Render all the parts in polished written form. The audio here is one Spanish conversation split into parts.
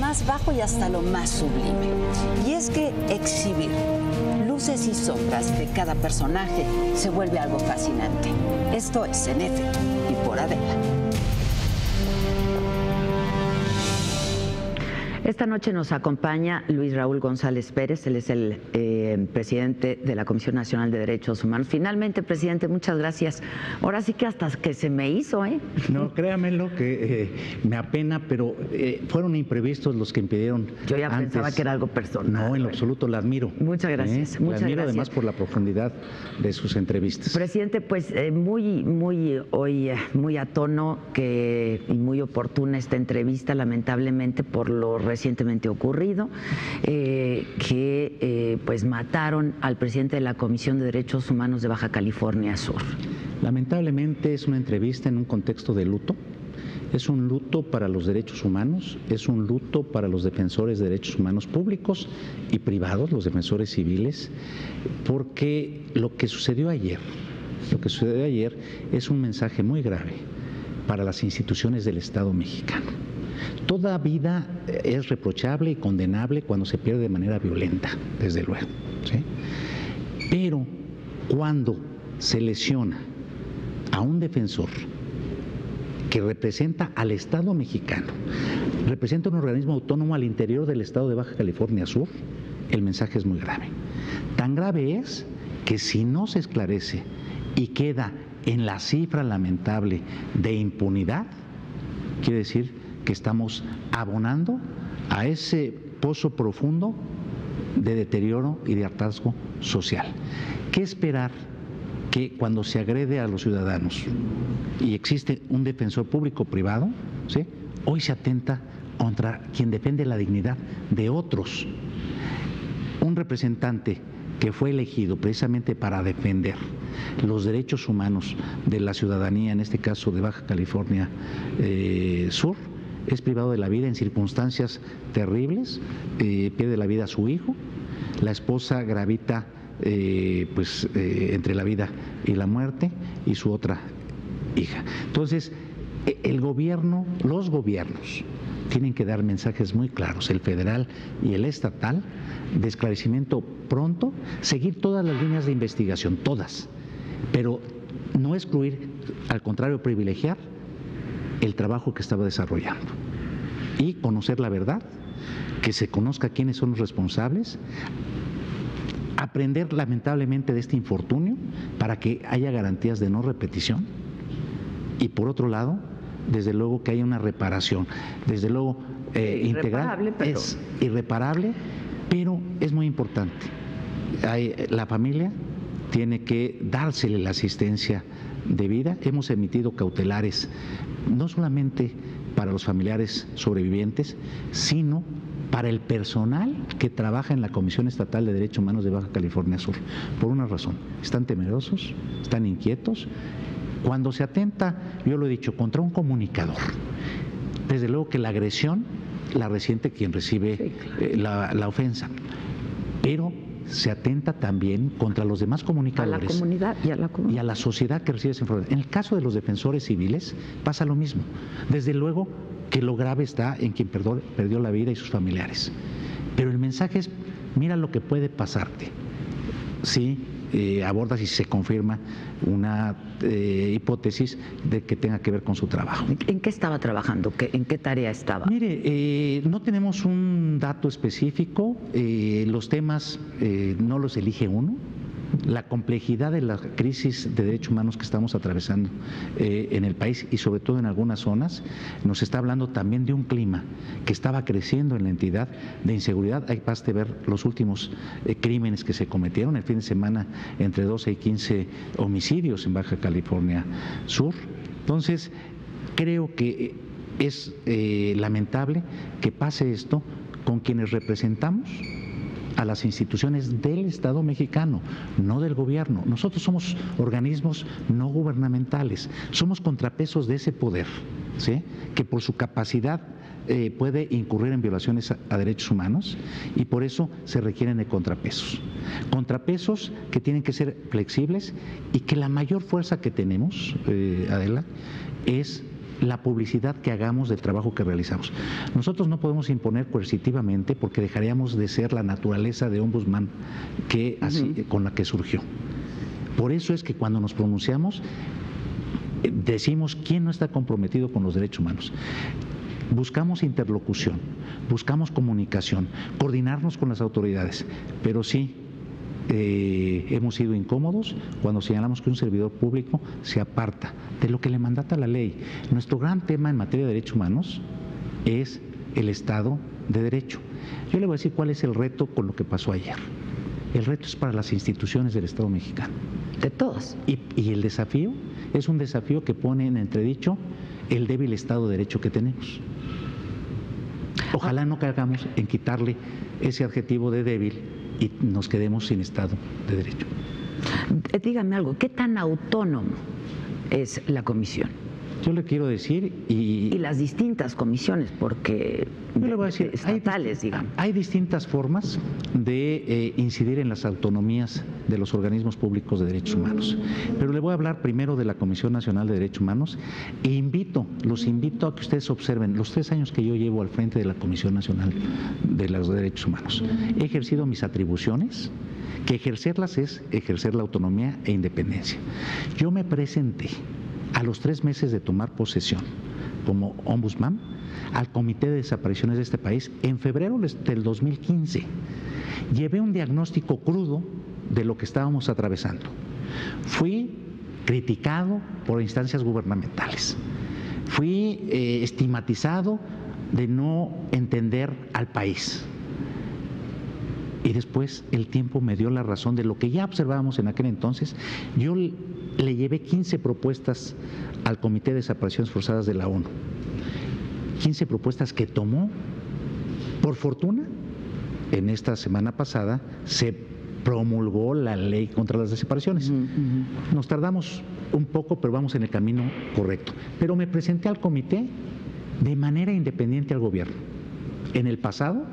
más bajo y hasta lo más sublime. Y es que exhibir luces y sombras de cada personaje se vuelve algo fascinante. Esto es En F y por Adela. Esta noche nos acompaña Luis Raúl González Pérez, él es el presidente de la Comisión Nacional de Derechos Humanos. Finalmente, presidente, muchas gracias. Ahora sí que hasta que se me hizo, ¿eh? No, créamelo que me apena, pero fueron imprevistos los que impidieron. Yo ya antes. Pensaba que era algo personal. No, en lo absoluto, la admiro. Muchas gracias. La admiro además por la profundidad de sus entrevistas. Presidente, pues hoy muy a tono y muy oportuna esta entrevista, lamentablemente por lo recientemente ocurrido, pues mataron al presidente de la Comisión de Derechos Humanos de Baja California Sur. Lamentablemente es una entrevista en un contexto de luto. Es un luto para los derechos humanos, es un luto para los defensores de derechos humanos públicos y privados, los defensores civiles, porque lo que sucedió ayer es un mensaje muy grave para las instituciones del Estado mexicano. Toda vida es reprochable y condenable cuando se pierde de manera violenta, desde luego, ¿sí? Pero cuando se lesiona a un defensor que representa al Estado mexicano, representa un organismo autónomo al interior del Estado de Baja California Sur, el mensaje es muy grave. Tan grave es que si no se esclarece y queda en la cifra lamentable de impunidad, quiere decir que estamos abonando a ese pozo profundo de deterioro y de hartazgo social. ¿Qué esperar que cuando se agrede a los ciudadanos y existe un defensor público-privado, ¿sí?, hoy se atenta contra quien defiende la dignidad de otros? Un representante que fue elegido precisamente para defender los derechos humanos de la ciudadanía, en este caso de Baja California Sur, es privado de la vida en circunstancias terribles, pierde la vida a su hijo, la esposa gravita entre la vida y la muerte, y su otra hija. Entonces, el gobierno, los gobiernos tienen que dar mensajes muy claros, el federal y el estatal, de esclarecimiento pronto, seguir todas las líneas de investigación, todas, pero no excluir, al contrario, privilegiar el trabajo que estaba desarrollando y conocer la verdad, que se conozca quiénes son los responsables, aprender lamentablemente de este infortunio para que haya garantías de no repetición y, por otro lado, desde luego que haya una reparación, desde luego integral, es irreparable, pero es muy importante. La familia tiene que dársele la asistencia debida. Hemos emitido cautelares no solamente para los familiares sobrevivientes, sino para el personal que trabaja en la Comisión Estatal de Derechos Humanos de Baja California Sur, por una razón: están temerosos, están inquietos. Cuando se atenta, yo lo he dicho, contra un comunicador, desde luego que la agresión la resiente quien recibe la ofensa, pero se atenta también contra los demás comunicadores, a la comunidad y a la sociedad que recibe esa información. En el caso de los defensores civiles pasa lo mismo. Desde luego que lo grave está en quien perdió la vida y sus familiares, pero el mensaje es: mira lo que puede pasarte si abordas y se confirma una hipótesis de que tenga que ver con su trabajo. ¿En qué estaba trabajando? ¿En qué tarea estaba? Mire, no tenemos un dato específico, los temas no los elige uno. La complejidad de la crisis de derechos humanos que estamos atravesando en el país, y sobre todo en algunas zonas, nos está hablando también de un clima que estaba creciendo en la entidad de inseguridad. Hay basta ver los últimos crímenes que se cometieron el fin de semana, entre 12 y 15 homicidios en Baja California Sur. Entonces, creo que es lamentable que pase esto con quienes representamos a las instituciones del Estado mexicano, no del gobierno. Nosotros somos organismos no gubernamentales, somos contrapesos de ese poder, ¿sí?, que por su capacidad puede incurrir en violaciones a derechos humanos, y por eso se requieren de contrapesos. Contrapesos que tienen que ser flexibles, y que la mayor fuerza que tenemos, Adela, es la publicidad que hagamos del trabajo que realizamos. Nosotros no podemos imponer coercitivamente porque dejaríamos de ser la naturaleza de ombudsman que así, con la que surgió. Por eso es que cuando nos pronunciamos decimos quién no está comprometido con los derechos humanos. Buscamos interlocución, buscamos comunicación, coordinarnos con las autoridades, pero sí hemos sido incómodos cuando señalamos que un servidor público se aparta de lo que le mandata la ley. Nuestro gran tema en materia de derechos humanos es el Estado de Derecho. Yo le voy a decir cuál es el reto con lo que pasó ayer. El reto es para las instituciones del Estado mexicano. De todas. Y el desafío es un desafío que pone en entredicho el débil Estado de Derecho que tenemos. Ojalá no caigamos en quitarle ese adjetivo de débil y nos quedemos sin Estado de Derecho. Dígame algo, ¿qué tan autónomo es la comisión? Yo le quiero decir y las distintas comisiones, porque yo le voy a decir, estatales, digamos. Hay distintas formas de incidir en las autonomías de los organismos públicos de derechos humanos. Pero le voy a hablar primero de la Comisión Nacional de Derechos Humanos e los invito a que ustedes observen los 3 años que yo llevo al frente de la Comisión Nacional de los Derechos Humanos. He ejercido mis atribuciones, que ejercerlas es ejercer la autonomía e independencia. Yo me presenté a los 3 meses de tomar posesión como ombudsman al Comité de Desapariciones de este país en febrero del 2015. Llevé un diagnóstico crudo de lo que estábamos atravesando. Fui criticado por instancias gubernamentales. Fui estigmatizado de no entender al país. Y después el tiempo me dio la razón de lo que ya observábamos en aquel entonces. Yo le llevé 15 propuestas al Comité de Desapariciones Forzadas de la ONU. 15 propuestas que tomó. Por fortuna, en esta semana pasada se promulgó la ley contra las desapariciones. Nos tardamos un poco, pero vamos en el camino correcto. Pero me presenté al comité de manera independiente al gobierno. En el pasado,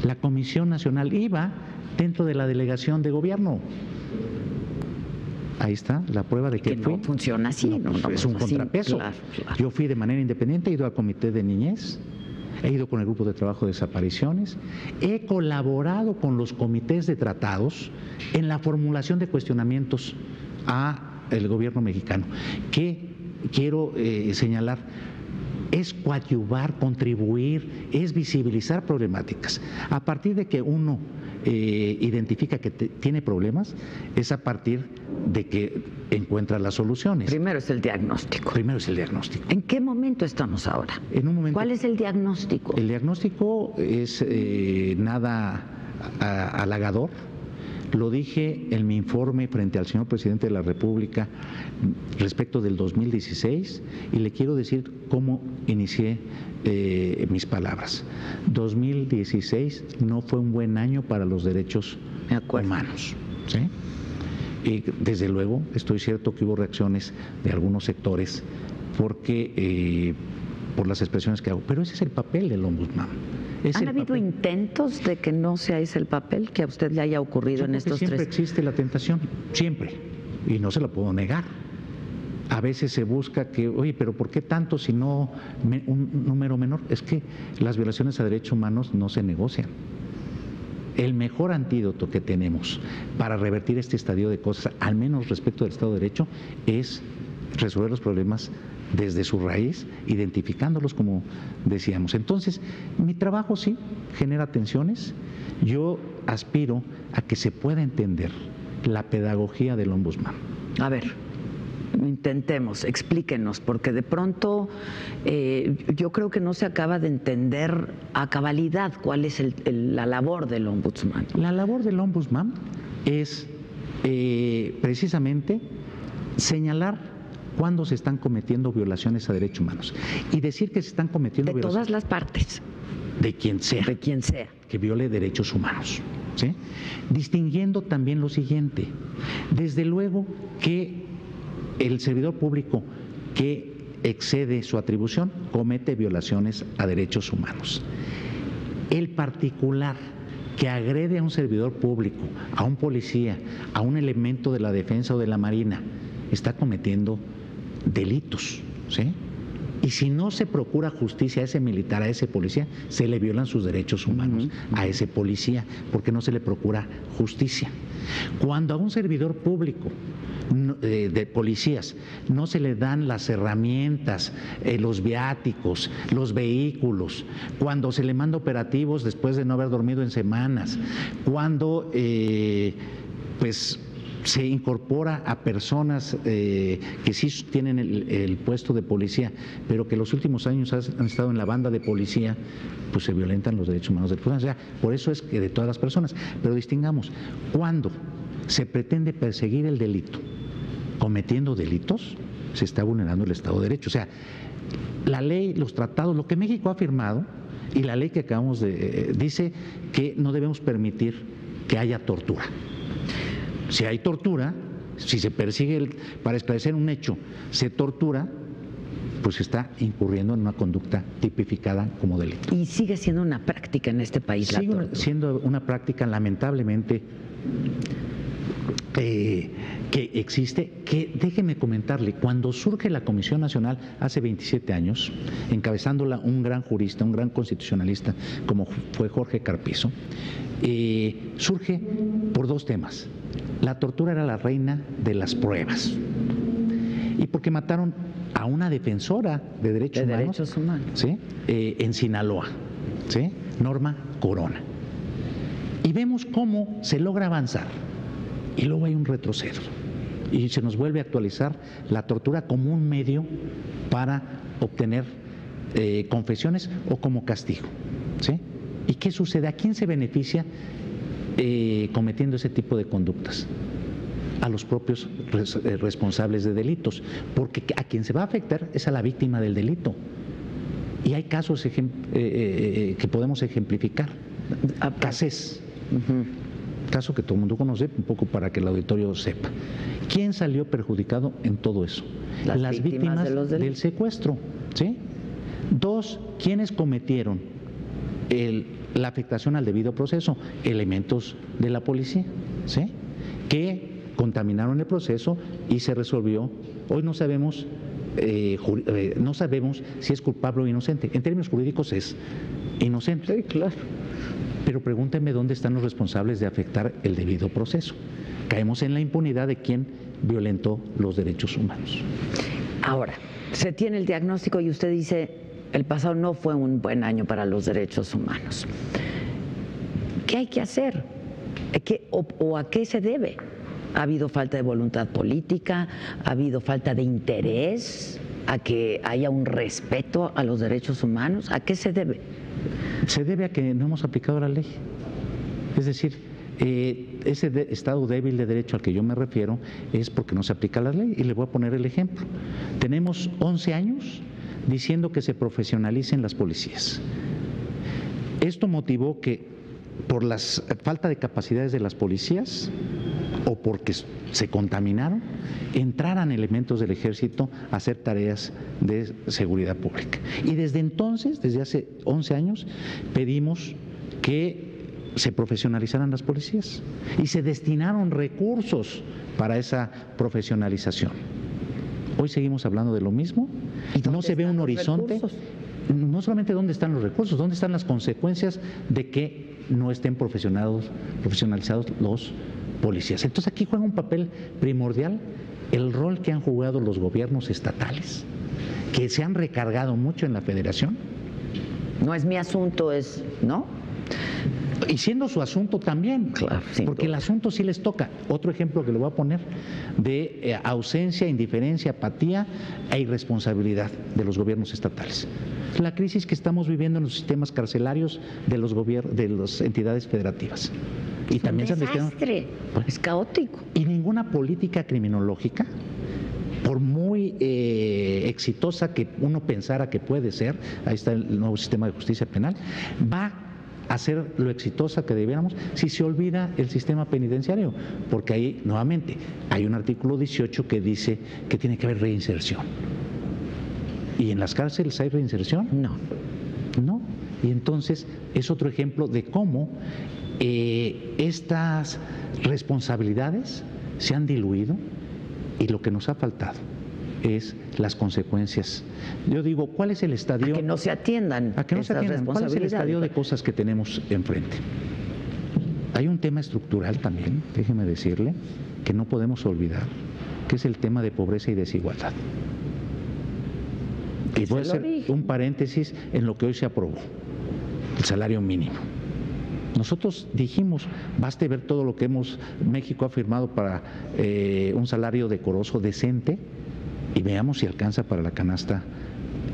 la Comisión Nacional iba dentro de la delegación de gobierno. Ahí está la prueba de que no funciona así. No, es un contrapeso. Claro. Yo fui de manera independiente, he ido al Comité de Niñez, he ido con el Grupo de Trabajo de Desapariciones, he colaborado con los comités de tratados en la formulación de cuestionamientos al gobierno mexicano, que quiero señalar, es coadyuvar, contribuir, es visibilizar problemáticas. A partir de que uno identifica que tiene problemas, es a partir de que encuentra las soluciones. Primero es el diagnóstico. Primero es el diagnóstico. ¿En qué momento estamos ahora? En un momento. ¿Cuál es el diagnóstico? El diagnóstico es nada halagador. Lo dije en mi informe frente al señor presidente de la República respecto del 2016 y le quiero decir cómo inicié mis palabras. 2016 no fue un buen año para los derechos humanos, ¿sí? Y desde luego estoy cierto que hubo reacciones de algunos sectores porque por las expresiones que hago, pero ese es el papel del ombudsman. ¿Han habido intentos de que no sea ese el papel que a usted le haya ocurrido en estos 3 años? Siempre existe la tentación, siempre, y no se la puedo negar. A veces se busca que, oye, pero ¿por qué tanto si no un número menor? Es que las violaciones a derechos humanos no se negocian. El mejor antídoto que tenemos para revertir este estadio de cosas, al menos respecto del Estado de Derecho, es resolver los problemas desde su raíz, identificándolos como decíamos. Entonces, mi trabajo sí genera tensiones. Yo aspiro a que se pueda entender la pedagogía del ombudsman. A ver, intentemos, explíquenos, porque de pronto yo creo que no se acaba de entender a cabalidad cuál es la labor del ombudsman. La labor del ombudsman es precisamente señalar cuándo se están cometiendo violaciones a derechos humanos y decir que se están cometiendo de todas las partes, de quien sea que viole derechos humanos, ¿sí? Distinguiendo también lo siguiente: desde luego que el servidor público que excede su atribución comete violaciones a derechos humanos. El particular que agrede a un servidor público, a un policía, a un elemento de la defensa o de la marina, está cometiendo delitos, ¿sí? Y si no se procura justicia a ese militar, a ese policía, se le violan sus derechos humanos a ese policía, porque no se le procura justicia. Cuando a un servidor público de policías no se le dan las herramientas, los viáticos, los vehículos, cuando se le manda operativos después de no haber dormido en semanas, cuando pues se incorpora a personas que sí tienen el puesto de policía, pero que los últimos años han estado en la banda de policía, pues se violentan los derechos humanos de las personas. O sea, por eso es que de todas las personas. Pero distingamos, cuando se pretende perseguir el delito cometiendo delitos, se está vulnerando el Estado de Derecho. O sea, la ley, los tratados, lo que México ha firmado y la ley que acabamos de dice que no debemos permitir que haya tortura. Si hay tortura, si se persigue para esclarecer un hecho, se tortura, pues se está incurriendo en una conducta tipificada como delito. Y sigue siendo una práctica en este país. Sigue siendo una práctica, lamentablemente, que existe, que déjeme comentarle, cuando surge la Comisión Nacional hace 27 años, encabezándola un gran jurista, un gran constitucionalista como fue Jorge Carpizo, surge por dos temas. La tortura era la reina de las pruebas y porque mataron a una defensora de derechos humanos, ¿sí? En Sinaloa, ¿sí? Norma Corona. Y vemos cómo se logra avanzar y luego hay un retroceso y se nos vuelve a actualizar la tortura como un medio para obtener confesiones o como castigo, ¿sí? ¿Y qué sucede? ¿A quién se beneficia cometiendo ese tipo de conductas? A los propios responsables de delitos, porque a quien se va a afectar es a la víctima del delito. Y hay casos que podemos ejemplificar. Cassés, caso que todo el mundo conoce, un poco para que el auditorio sepa. ¿Quién salió perjudicado en todo eso? Las víctimas del secuestro, ¿sí? Dos, ¿quiénes cometieron la afectación al debido proceso? Elementos de la policía, ¿sí? Que contaminaron el proceso y se resolvió. Hoy no sabemos si es culpable o inocente. En términos jurídicos es inocente. Sí, claro. Pero pregúntenme dónde están los responsables de afectar el debido proceso. Caemos en la impunidad de quien violentó los derechos humanos. Ahora, se tiene el diagnóstico y usted dice, el pasado no fue un buen año para los derechos humanos. ¿Qué hay que hacer? ¿O a qué se debe? ¿Ha habido falta de voluntad política? ¿Ha habido falta de interés a que haya un respeto a los derechos humanos? ¿A qué se debe? Se debe a que no hemos aplicado la ley. Es decir, ese estado débil de derecho al que yo me refiero es porque no se aplica la ley. Y le voy a poner el ejemplo. Tenemos 11 años diciendo que se profesionalicen las policías. Esto motivó que por la falta de capacidades de las policías o porque se contaminaron, entraran elementos del ejército a hacer tareas de seguridad pública. Y desde entonces, desde hace 11 años, pedimos que se profesionalizaran las policías y se destinaron recursos para esa profesionalización. Hoy seguimos hablando de lo mismo, no se ve un horizonte, no solamente dónde están los recursos, dónde están las consecuencias de que no estén profesionalizados los policías. Entonces aquí juega un papel primordial el rol que han jugado los gobiernos estatales, que se han recargado mucho en la federación. No es mi asunto, ¿no? Y siendo su asunto también, claro, porque el asunto sí les toca. Otro ejemplo que le voy a poner de ausencia, indiferencia, apatía e irresponsabilidad de los gobiernos estatales. La crisis que estamos viviendo en los sistemas carcelarios de las entidades federativas. Y también un desastre, es caótico. Y ninguna política criminológica, por muy exitosa que uno pensara que puede ser, ahí está el nuevo sistema de justicia penal, va a ser lo exitosa que debiéramos si se olvida el sistema penitenciario, porque ahí, nuevamente, hay un artículo 18 que dice que tiene que haber reinserción. ¿Y en las cárceles hay reinserción? No. No. Y entonces es otro ejemplo de cómo estas responsabilidades se han diluido y lo que nos ha faltado es las consecuencias. Yo digo, ¿cuál es el estadio? A que no se atiendan. A que no se atiendan. ¿Cuál es el estadio de cosas que tenemos enfrente? Hay un tema estructural también, déjeme decirle, que no podemos olvidar, que es el tema de pobreza y desigualdad. Y voy a hacer un paréntesis en lo que hoy se aprobó, el salario mínimo. Nosotros dijimos, baste ver todo lo que México ha firmado para un salario decoroso, decente, y veamos si alcanza para la canasta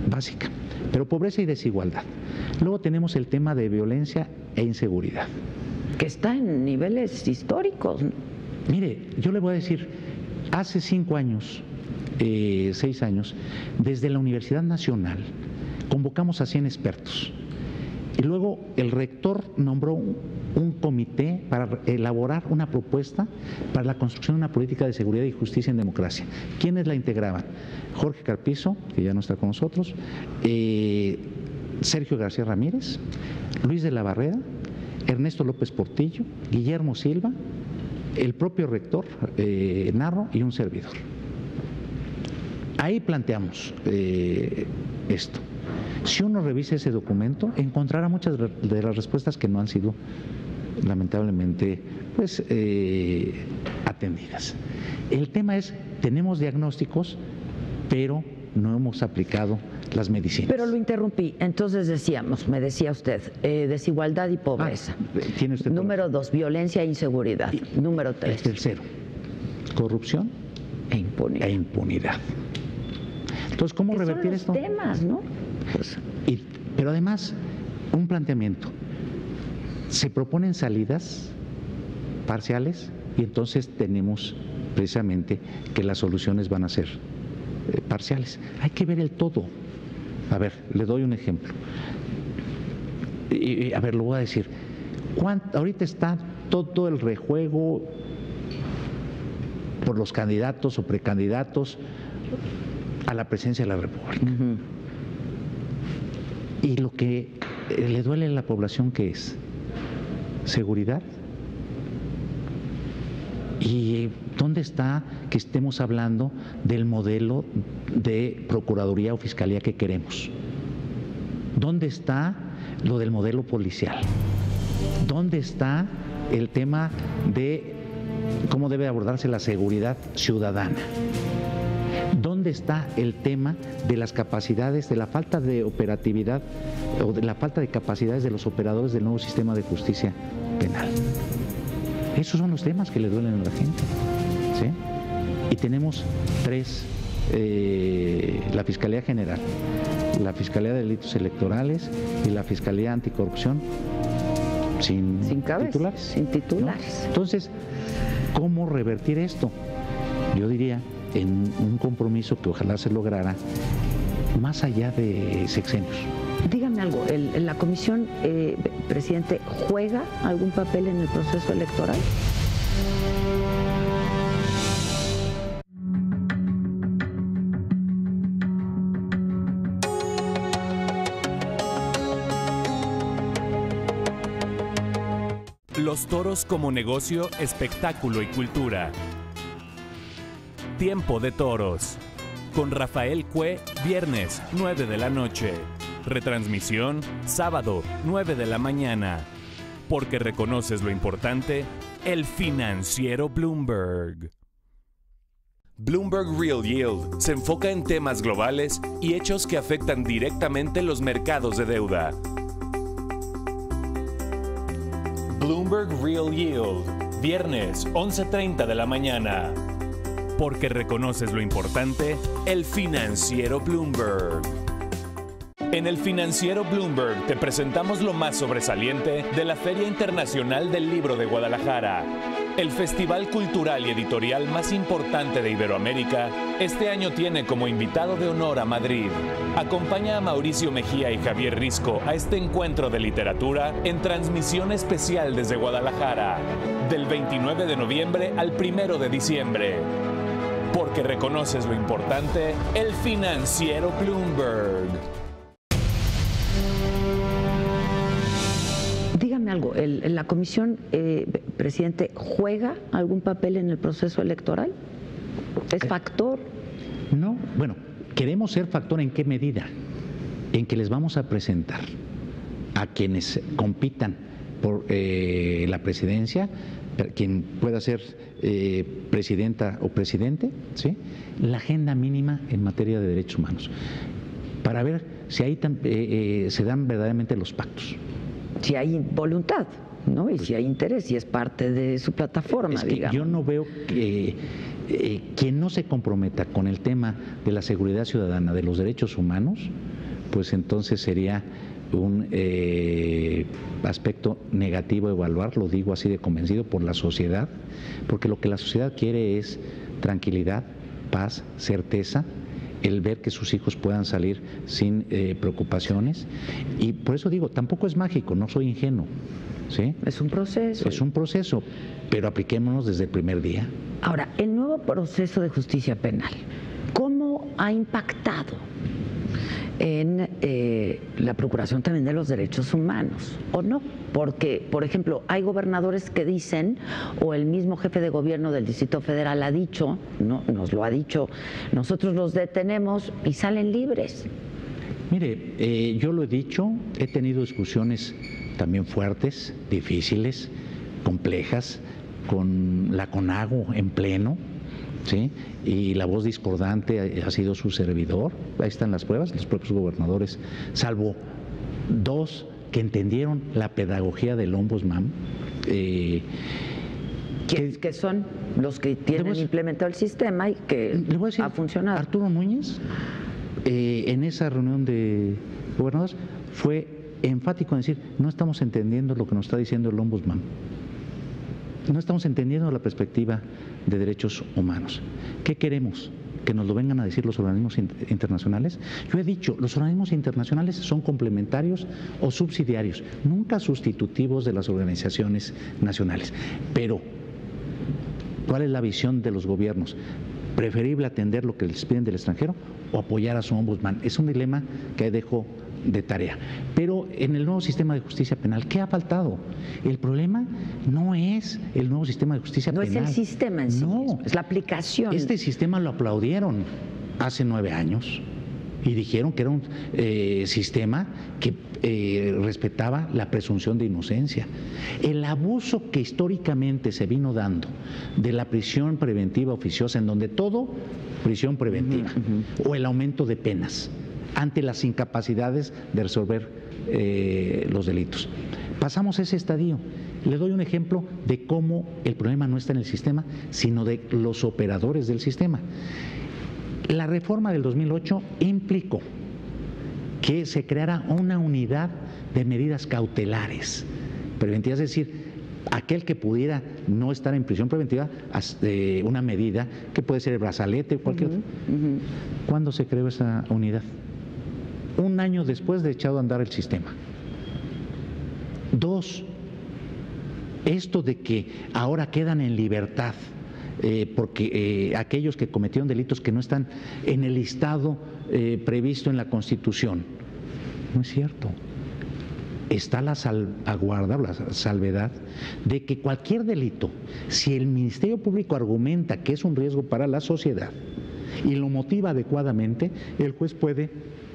básica. Pero pobreza y desigualdad. Luego tenemos el tema de violencia e inseguridad. Que está en niveles históricos. Mire, yo le voy a decir, hace 5 años, 6 años, desde la Universidad Nacional convocamos a 100 expertos. Y luego el rector nombró un comité para elaborar una propuesta para la construcción de una política de seguridad y justicia en democracia. ¿Quiénes la integraban? Jorge Carpizo, que ya no está con nosotros, Sergio García Ramírez, Luis de la Barrera, Ernesto López Portillo, Guillermo Silva, el propio rector Narro y un servidor. Ahí planteamos esto. Si uno revisa ese documento, encontrará muchas de las respuestas que no han sido, lamentablemente, pues atendidas. El tema es, tenemos diagnósticos, pero no hemos aplicado las medicinas. Pero lo interrumpí. Entonces decíamos, me decía usted, desigualdad y pobreza. Tiene usted Número 2, violencia e inseguridad. Número 3. El tercero, corrupción e impunidad. Entonces, ¿cómo revertir esto? Son los temas, ¿no? Pues, pero además, un planteamiento. Se proponen salidas parciales y entonces tenemos precisamente que las soluciones van a ser parciales. Hay que ver el todo. A ver, le doy un ejemplo. A ver, lo voy a decir. Ahorita está todo el rejuego por los candidatos o precandidatos a la presidencia de la República. Y lo que le duele a la población, ¿qué es? Seguridad. ¿Y dónde está que estemos hablando del modelo de Procuraduría o Fiscalía que queremos? ¿Dónde está lo del modelo policial? ¿Dónde está el tema de cómo debe abordarse la seguridad ciudadana? ¿Dónde está el tema de las capacidades, de la falta de operatividad o de la falta de capacidades de los operadores del nuevo sistema de justicia penal? Esos son los temas que le duelen a la gente, ¿sí? Y tenemos 3, la Fiscalía General, la Fiscalía de Delitos Electorales y la Fiscalía Anticorrupción sin titulares. Sin titulares. ¿No? Entonces, ¿cómo revertir esto? Yo diría, en un compromiso que ojalá se lograra más allá de sexenios. Dígame algo, ¿la comisión, presidente, juega algún papel en el proceso electoral? Los toros como negocio, espectáculo y cultura. Tiempo de Toros. Con Rafael Cue, viernes, 9 de la noche. Retransmisión, sábado, 9 de la mañana. Porque reconoces lo importante, el financiero Bloomberg. Bloomberg Real Yield se enfoca en temas globales y hechos que afectan directamente los mercados de deuda. Bloomberg Real Yield, viernes, 11:30 de la mañana. Porque reconoces lo importante, el financiero Bloomberg. En el financiero Bloomberg te presentamos lo más sobresaliente de la Feria Internacional del Libro de Guadalajara. El festival cultural y editorial más importante de Iberoamérica, este año tiene como invitado de honor a Madrid. Acompaña a Mauricio Mejía y Javier Risco a este encuentro de literatura en transmisión especial desde Guadalajara, del 29 de noviembre al 1 de diciembre. Porque reconoces lo importante, el financiero Bloomberg. Dígame algo, ¿la comisión, presidente, juega algún papel en el proceso electoral? ¿Es factor? No, bueno, queremos ser factor ¿en qué medida? En que les vamos a presentar a quienes compitan por la presidencia, quien pueda ser presidenta o presidente, ¿sí?, la agenda mínima en materia de derechos humanos, para ver si ahí se dan verdaderamente los pactos. Si hay voluntad, ¿no? Y si hay interés, si es parte de su plataforma, es que digamos. yo no veo que quien no se comprometa con el tema de la seguridad ciudadana, de los derechos humanos, pues entonces sería un aspecto negativo a evaluar, lo digo así de convencido, por la sociedad, porque lo que la sociedad quiere es tranquilidad, paz, certeza, el ver que sus hijos puedan salir sin preocupaciones, y por eso digo, tampoco es mágico, no soy ingenuo, ¿sí? Es un proceso. Es un proceso, pero apliquémonos desde el primer día. Ahora, el nuevo proceso de justicia penal, ¿cómo ha impactado en la procuración también de los derechos humanos, o no? Porque, por ejemplo, hay gobernadores que dicen, o el mismo jefe de gobierno del Distrito Federal ha dicho, no, nos lo ha dicho, nosotros los detenemos y salen libres. Mire, yo lo he dicho, he tenido discusiones también fuertes, difíciles, complejas, con la CONAGO en pleno, ¿sí? Y la voz discordante ha sido su servidor. Ahí están las pruebas, los propios gobernadores, salvo dos que entendieron la pedagogía del ombudsman. Que son los que tienen implementado el sistema y que ha funcionado. Arturo Núñez, en esa reunión de gobernadores, fue enfático en decir, no estamos entendiendo lo que nos está diciendo el ombudsman. No estamos entendiendo la perspectiva de derechos humanos. ¿Qué queremos? ¿Que nos lo vengan a decir los organismos internacionales? Yo he dicho, los organismos internacionales son complementarios o subsidiarios, nunca sustitutivos de las organizaciones nacionales. Pero, ¿cuál es la visión de los gobiernos? ¿Preferible atender lo que les piden del extranjero o apoyar a su ombudsman? Es un dilema que dejo de tarea. Pero en el nuevo sistema de justicia penal, ¿qué ha faltado? El problema no es el nuevo sistema de justicia penal. No es el sistema en sí mismo, es la aplicación. Este sistema lo aplaudieron hace 9 años y dijeron que era un sistema que respetaba la presunción de inocencia. El abuso que históricamente se vino dando de la prisión preventiva oficiosa, en donde todo prisión preventiva, o el aumento de penas ante las incapacidades de resolver los delitos. Pasamos ese estadio. Le doy un ejemplo de cómo el problema no está en el sistema, sino de los operadores del sistema. La reforma del 2008 implicó que se creara una unidad de medidas cautelares preventivas, es decir, aquel que pudiera no estar en prisión preventiva, una medida que puede ser el brazalete o cualquier otra. ¿Cuándo se creó esa unidad? 1 año después de echado a andar el sistema. 2, esto de que ahora quedan en libertad porque aquellos que cometieron delitos que no están en el listado previsto en la Constitución, no es cierto. Está la salvaguarda, la salvedad de que cualquier delito, si el Ministerio Público argumenta que es un riesgo para la sociedad y lo motiva adecuadamente, el juez puede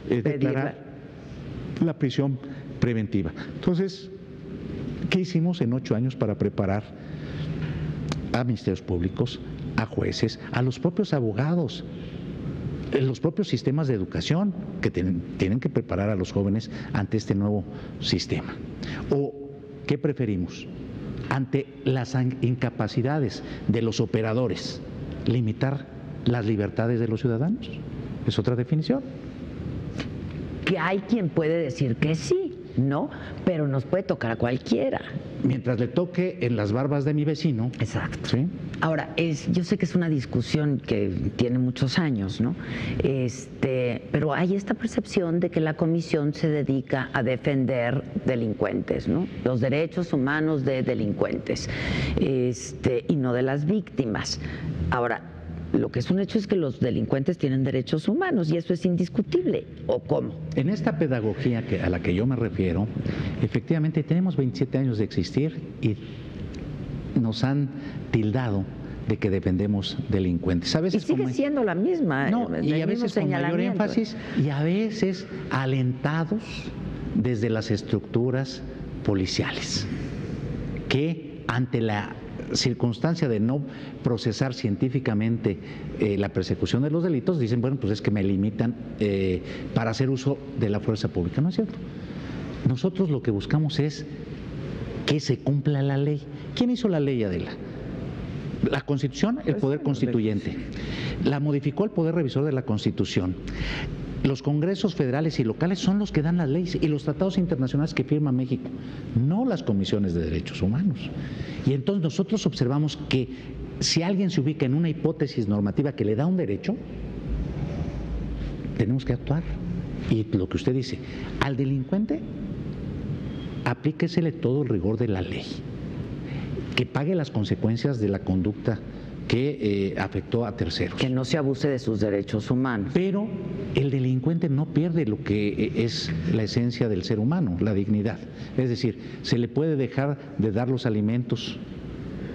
declarar la prisión preventiva. Entonces, ¿qué hicimos en 8 años para preparar a ministerios públicos, a jueces, a los propios abogados, los propios sistemas de educación que tienen que preparar a los jóvenes ante este nuevo sistema? ¿O qué preferimos? Ante las incapacidades de los operadores, limitar las libertades de los ciudadanos. Es otra definición. Que hay quien puede decir que sí, ¿no? Pero nos puede tocar a cualquiera. Mientras le toque en las barbas de mi vecino. Exacto. ¿Sí? Ahora, yo sé que es una discusión que tiene muchos años, ¿no? Pero hay esta percepción de que la comisión se dedica a defender delincuentes, ¿no? Los derechos humanos de delincuentes, y no de las víctimas. Ahora, lo que es un hecho es que los delincuentes tienen derechos humanos y eso es indiscutible, ¿o cómo? En esta pedagogía a la que yo me refiero, efectivamente tenemos 27 años de existir y nos han tildado de que defendemos delincuentes. A veces y sigue siendo la misma. No, y a veces con mayor énfasis y a veces alentados desde las estructuras policiales, que ante la circunstancia de no procesar científicamente la persecución de los delitos, dicen, bueno, pues es que me limitan para hacer uso de la fuerza pública. No es cierto. Nosotros lo que buscamos es que se cumpla la ley. ¿Quién hizo la ley, Adela? La Constitución, el Poder Constituyente. La modificó el Poder Revisor de la Constitución. Los congresos federales y locales son los que dan las leyes y los tratados internacionales que firma México, no las comisiones de derechos humanos. Y entonces nosotros observamos que si alguien se ubica en una hipótesis normativa que le da un derecho, tenemos que actuar. Y lo que usted dice, al delincuente, aplíquesele todo el rigor de la ley, que pague las consecuencias de la conducta que afectó a terceros. Que no se abuse de sus derechos humanos. Pero el delincuente no pierde lo que es la esencia del ser humano, la dignidad. Es decir, se le puede dejar de dar los alimentos,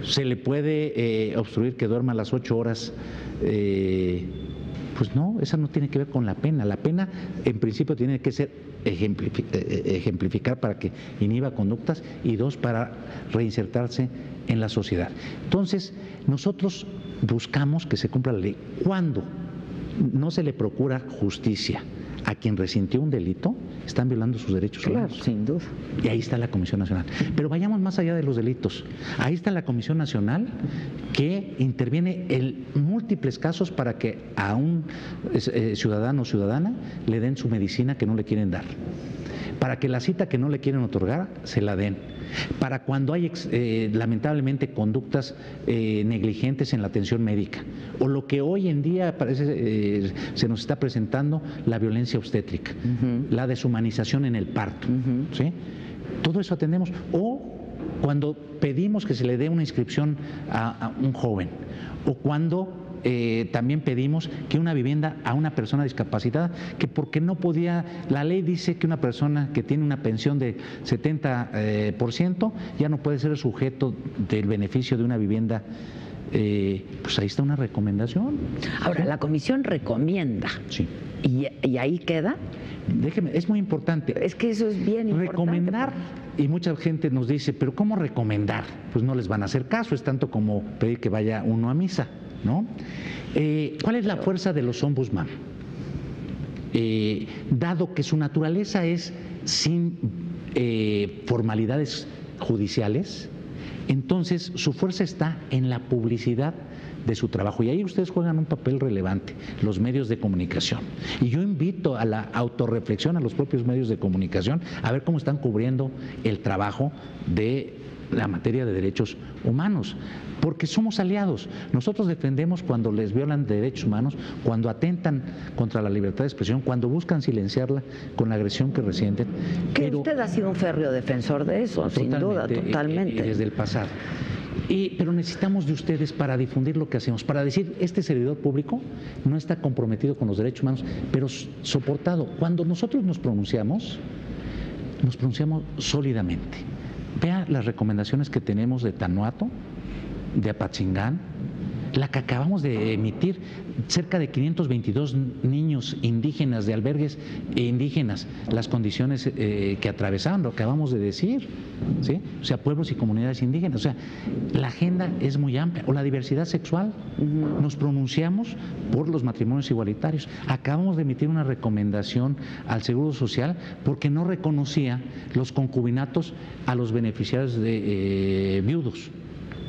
se le puede obstruir que duerma las 8 horas. Pues no, esa no tiene que ver con la pena. La pena, en principio, tiene que ser ejemplificar para que inhiba conductas y 2, para reinsertarse en la sociedad. Entonces, nosotros buscamos que se cumpla la ley. Cuando no se le procura justicia a quien resintió un delito, están violando sus derechos humanos. Claro, sin duda. Y ahí está la Comisión Nacional. Pero vayamos más allá de los delitos. Ahí está la Comisión Nacional que interviene en múltiples casos para que a un ciudadano o ciudadana le den su medicina que no le quieren dar, para que la cita que no le quieren otorgar se la den, para cuando hay lamentablemente conductas negligentes en la atención médica, o lo que hoy en día parece se nos está presentando, la violencia obstétrica, la deshumanización en el parto, ¿sí? Todo eso atendemos. O cuando pedimos que se le dé una inscripción a un joven, o cuando también pedimos que una vivienda a una persona discapacitada, que porque no podía, la ley dice que una persona que tiene una pensión de 70% ya no puede ser el sujeto del beneficio de una vivienda. Pues ahí está una recomendación. Ahora, ¿sí? La comisión recomienda. Sí. ¿Y ahí queda? Déjeme, es muy importante. Es que eso es bien importante. Recomendar, y mucha gente nos dice, pero ¿cómo recomendar? Pues no les van a hacer caso, es tanto como pedir que vaya uno a misa, ¿no? ¿Cuál es la fuerza de los ombudsman? Dado que su naturaleza es sin formalidades judiciales, entonces su fuerza está en la publicidad de su trabajo, y ahí ustedes juegan un papel relevante, los medios de comunicación. Y yo invito a la autorreflexión a los propios medios de comunicación a ver cómo están cubriendo el trabajo de la materia de derechos humanos, porque somos aliados. Nosotros defendemos cuando les violan derechos humanos, cuando atentan contra la libertad de expresión, cuando buscan silenciarla con la agresión que resienten. Que usted ha sido un férreo defensor de eso, sin duda, totalmente. Desde el pasado. Pero necesitamos de ustedes para difundir lo que hacemos, para decir, este servidor público no está comprometido con los derechos humanos, pero soportado. Cuando nosotros nos pronunciamos sólidamente. Vea las recomendaciones que tenemos de Tanuato, de Apatzingán, la que acabamos de emitir, cerca de 522 niños indígenas de albergues indígenas, las condiciones que atravesaron, lo acabamos de decir, ¿sí? O sea, pueblos y comunidades indígenas, o sea, la agenda es muy amplia. O la diversidad sexual, nos pronunciamos por los matrimonios igualitarios, acabamos de emitir una recomendación al Seguro Social porque no reconocía los concubinatos a los beneficiarios de viudos,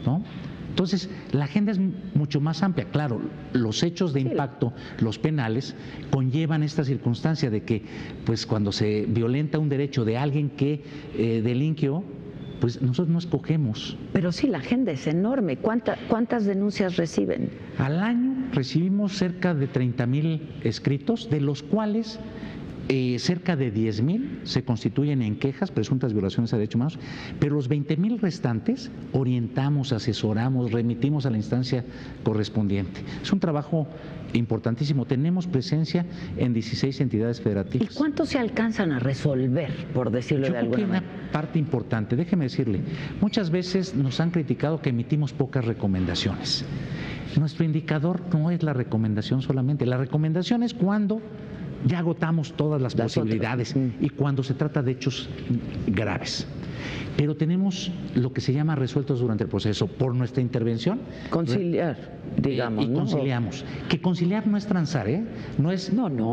¿no? Entonces, la agenda es mucho más amplia. Claro, los hechos de impacto, los penales, conllevan esta circunstancia de que, pues, cuando se violenta un derecho de alguien que delinquió, pues nosotros no escogemos. Pero sí, la agenda es enorme. ¿Cuántas denuncias reciben? Al año recibimos cerca de 30,000 escritos, de los cuales cerca de 10,000 se constituyen en quejas, presuntas violaciones a derechos humanos, pero los 20,000 restantes orientamos, asesoramos, remitimos a la instancia correspondiente. Es un trabajo importantísimo. Tenemos presencia en 16 entidades federativas. ¿Y cuánto se alcanzan a resolver, por decirlo de alguna manera? parte importante. Déjeme decirle, muchas veces nos han criticado que emitimos pocas recomendaciones. Nuestro indicador no es la recomendación solamente. La recomendación es cuando ya agotamos todas las posibilidades y cuando se trata de hechos graves. Pero tenemos lo que se llama resueltos durante el proceso por nuestra intervención. Conciliar, digamos. Y conciliamos. Que conciliar no es transar, no es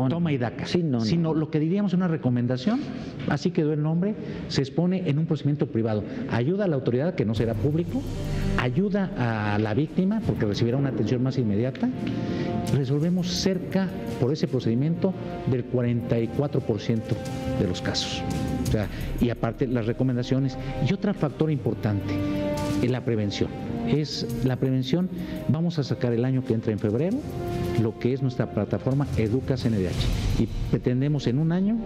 toma y daca, sino lo que diríamos en una recomendación, así quedó el nombre, se expone en un procedimiento privado. Ayuda a la autoridad, que no será público, ayuda a la víctima, porque recibirá una atención más inmediata. Resolvemos cerca, por ese procedimiento, del 44% de los casos. O sea, y aparte las recomendaciones. Y otro factor importante es la prevención. La prevención, vamos a sacar el año que entra en febrero lo que es nuestra plataforma Educa CNDH y pretendemos en un año,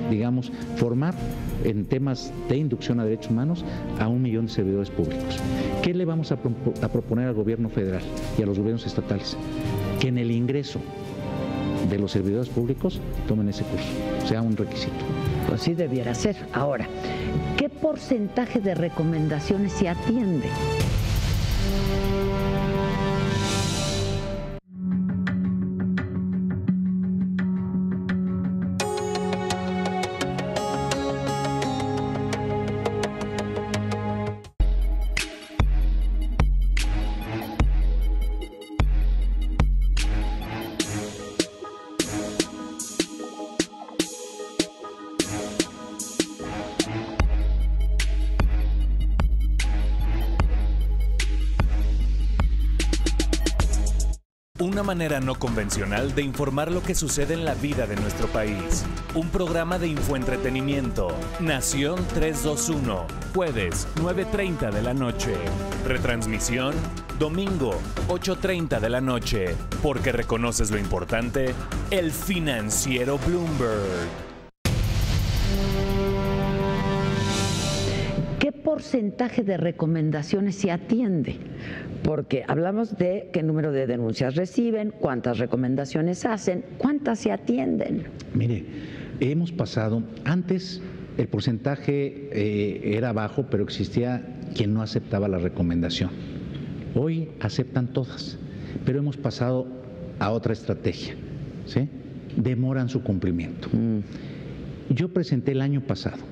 digamos, formar en temas de inducción a derechos humanos a 1 millón de servidores públicos. ¿Qué le vamos a proponer al gobierno federal y a los gobiernos estatales? Que en el ingreso de los servidores públicos tomen ese curso, sea un requisito. Pues sí debiera ser. Ahora, ¿qué porcentaje de recomendaciones se atiende? Una manera no convencional de informar lo que sucede en la vida de nuestro país. Un programa de infoentretenimiento. Nación 321. Jueves, 9:30 de la noche. Retransmisión, domingo, 8:30 de la noche. Porque reconoces lo importante, el financiero Bloomberg. ¿Qué porcentaje de recomendaciones se atiende? Porque hablamos de qué número de denuncias reciben, cuántas recomendaciones hacen, cuántas se atienden. Mire, hemos pasado, antes el porcentaje era bajo, pero existía quien no aceptaba la recomendación. Hoy aceptan todas, pero hemos pasado a otra estrategia, ¿sí? Demoran su cumplimiento. Yo presenté el año pasado.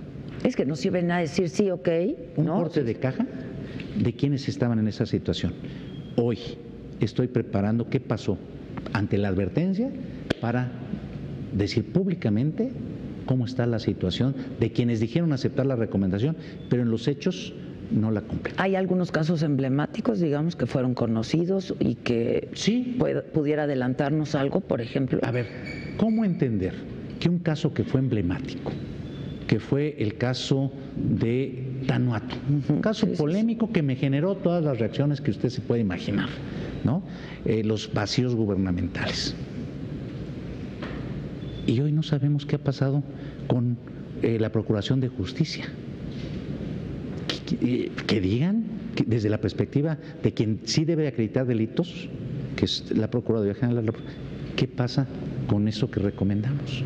Es que no sirven a decir sí, ok. Un corte de caja de quienes estaban en esa situación. Hoy estoy preparando qué pasó ante la advertencia para decir públicamente cómo está la situación de quienes dijeron aceptar la recomendación, pero en los hechos no la cumplen. ¿Hay algunos casos emblemáticos, digamos, que fueron conocidos y que sí pudiera adelantarnos algo, por ejemplo? A ver, ¿cómo entender que un caso que fue emblemático, que fue el caso de Tanuato, un caso polémico que me generó todas las reacciones que usted se puede imaginar, ¿no? Los vacíos gubernamentales. Y hoy no sabemos qué ha pasado con la Procuración de Justicia. Que digan, que desde la perspectiva de quien sí debe acreditar delitos, que es la Procuraduría General, ¿qué pasa con eso que recomendamos?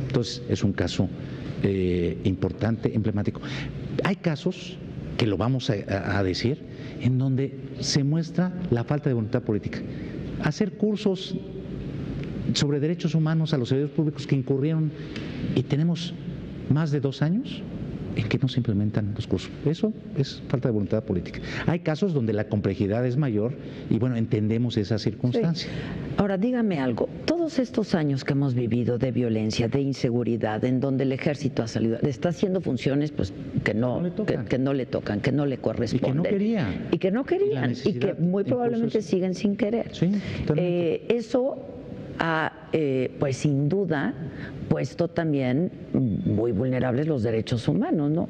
Entonces, es un caso importante, emblemático. Hay casos, que lo vamos a decir, en donde se muestra la falta de voluntad política. Hacer cursos sobre derechos humanos a los servidores públicos que incurrieron, y tenemos más de 2 años en que no se implementan los cursos. Eso es falta de voluntad política. Hay casos donde la complejidad es mayor y bueno, entendemos esa circunstancia. Sí. Ahora, dígame algo, todos estos años que hemos vivido de violencia, de inseguridad, en donde el ejército ha salido, está haciendo funciones pues que no le tocan, que no le corresponden. Y que no querían, y que muy probablemente siguen sin querer. Sí, eso ha, pues sin duda, puesto también muy vulnerables los derechos humanos, ¿no?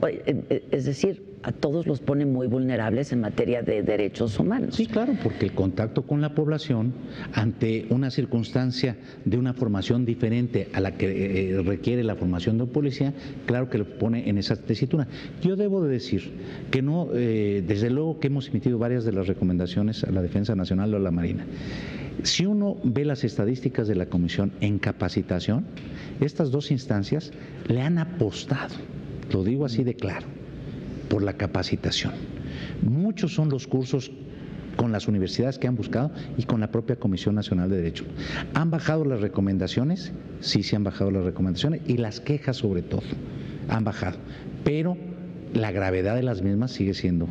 Es decir, a todos los pone muy vulnerables en materia de derechos humanos. Sí, claro, porque el contacto con la población ante una circunstancia de una formación diferente a la que requiere la formación de un policía, claro que lo pone en esa tesitura. Yo debo de decir que no, desde luego que hemos emitido varias de las recomendaciones a la Defensa Nacional o a la Marina. Si uno ve las estadísticas de la Comisión en capacitación, estas dos instancias le han apostado, lo digo así de claro, por la capacitación. Muchos son los cursos con las universidades que han buscado y con la propia Comisión Nacional de Derechos. ¿Han bajado las recomendaciones? Sí, sí han bajado las recomendaciones y las quejas sobre todo han bajado, pero la gravedad de las mismas sigue siendo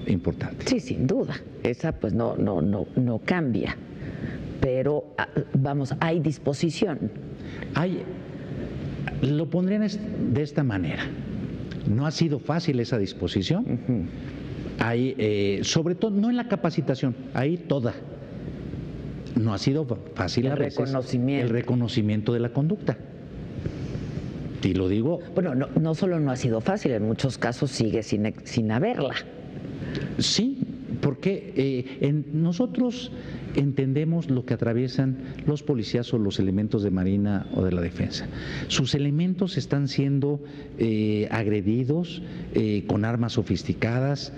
importante. Sí, sin duda, esa pues no cambia, pero vamos, hay disposición. Lo pondrían de esta manera, no ha sido fácil esa disposición. Hay, sobre todo, no en la capacitación, ahí toda. No ha sido fácil a veces el reconocimiento de la conducta. Y lo digo. Bueno, no solo no ha sido fácil, en muchos casos sigue sin haberla. Sí, porque nosotros entendemos lo que atraviesan los policías o los elementos de Marina o de la Defensa. Sus elementos están siendo agredidos con armas sofisticadas,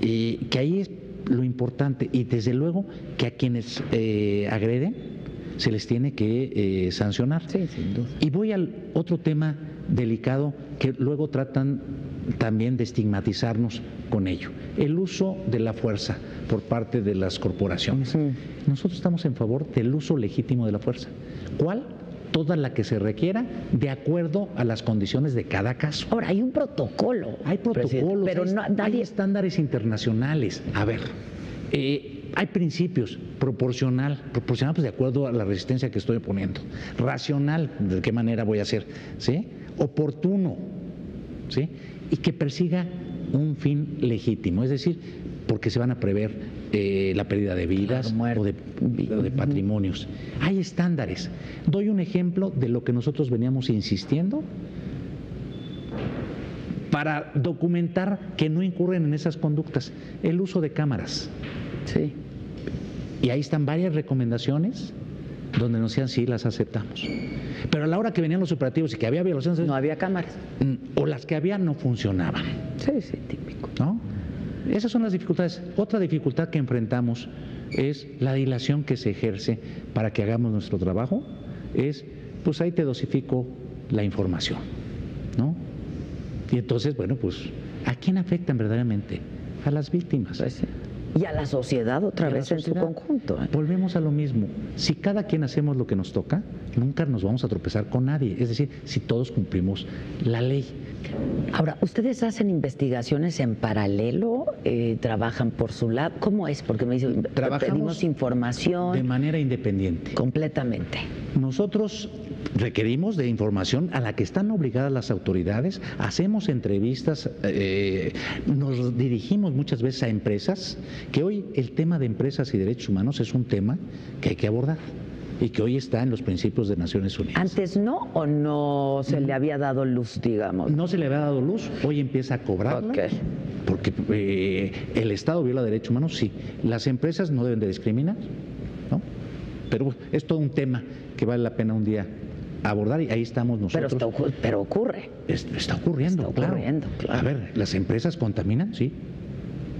que ahí es lo importante, y desde luego que a quienes agreden se les tiene que sancionar. Sí, sin duda. Y voy al otro tema delicado que luego tratan también de estigmatizarnos con ello, el uso de la fuerza por parte de las corporaciones. Nosotros estamos en favor del uso legítimo de la fuerza. ¿Cuál? Toda la que se requiera de acuerdo a las condiciones de cada caso. Ahora, hay un protocolo. Hay protocolos, pero hay estándares internacionales. A ver, hay principios, proporcional pues de acuerdo a la resistencia que estoy poniendo, racional, de qué manera voy a hacer, ¿sí? Oportuno, ¿sí? Y que persiga un fin legítimo, es decir, porque se van a prever la pérdida de vidas o de patrimonios. Hay estándares. Doy un ejemplo de lo que nosotros veníamos insistiendo para documentar que no incurren en esas conductas. El uso de cámaras. Sí. Y ahí están varias recomendaciones donde nos decían sí, las aceptamos. Pero a la hora que venían los operativos y que había violaciones, no había cámaras. O las que había no funcionaban. Sí, típico. ¿No? Esas son las dificultades. Otra dificultad que enfrentamos es la dilación que se ejerce para que hagamos nuestro trabajo. Pues ahí te dosifico la información, ¿no? Y entonces, bueno, pues, ¿a quién afectan verdaderamente? A las víctimas. Pues sí. Y a la sociedad otra vez en su conjunto. Volvemos a lo mismo. Si cada quien hacemos lo que nos toca, nunca nos vamos a tropezar con nadie. Es decir, si todos cumplimos la ley. Ahora, ¿ustedes hacen investigaciones en paralelo? ¿Trabajan por su lado? ¿Cómo es? Porque me dicen, pedimos información. De manera independiente. Completamente. Nosotros requerimos de información a la que están obligadas las autoridades, hacemos entrevistas, nos dirigimos muchas veces a empresas, que hoy el tema de empresas y derechos humanos es un tema que hay que abordar y que hoy está en los principios de Naciones Unidas. ¿Antes no o no se le había dado luz, digamos? No se le había dado luz, hoy empieza a cobrarla. Okay. Porque el Estado viola derechos humanos, sí. Las empresas no deben de discriminar, ¿no? Pero es todo un tema que vale la pena un día abordar y ahí estamos nosotros. Pero ocurre. Está ocurriendo, claro. A ver, las empresas contaminan, sí,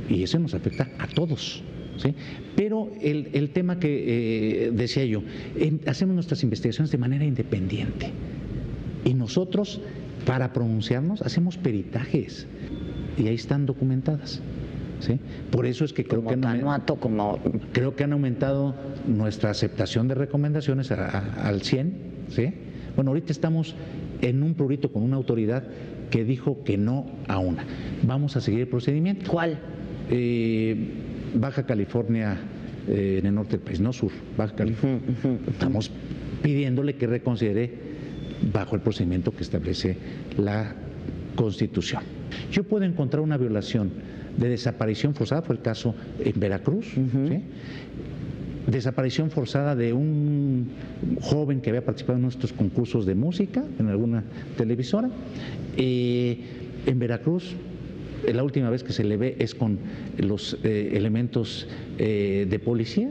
y eso nos afecta a todos, ¿sí? Pero el tema que decía yo, hacemos nuestras investigaciones de manera independiente y nosotros, para pronunciarnos, hacemos peritajes y ahí están documentadas. ¿Sí? Por eso es que creo que han aumentado nuestra aceptación de recomendaciones al 100, ¿sí? Bueno, ahorita estamos en un prurito con una autoridad que dijo que no a una. Vamos a seguir el procedimiento. ¿Cuál? Baja California, en el norte del país, no sur, Baja California. Estamos pidiéndole que reconsidere bajo el procedimiento que establece la Constitución. Yo puedo encontrar una violación de desaparición forzada, fue el caso en Veracruz, ¿sí? Desaparición forzada de un joven que había participado en nuestros concursos de música en alguna televisora. En Veracruz, la última vez que se le ve es con los elementos de policía.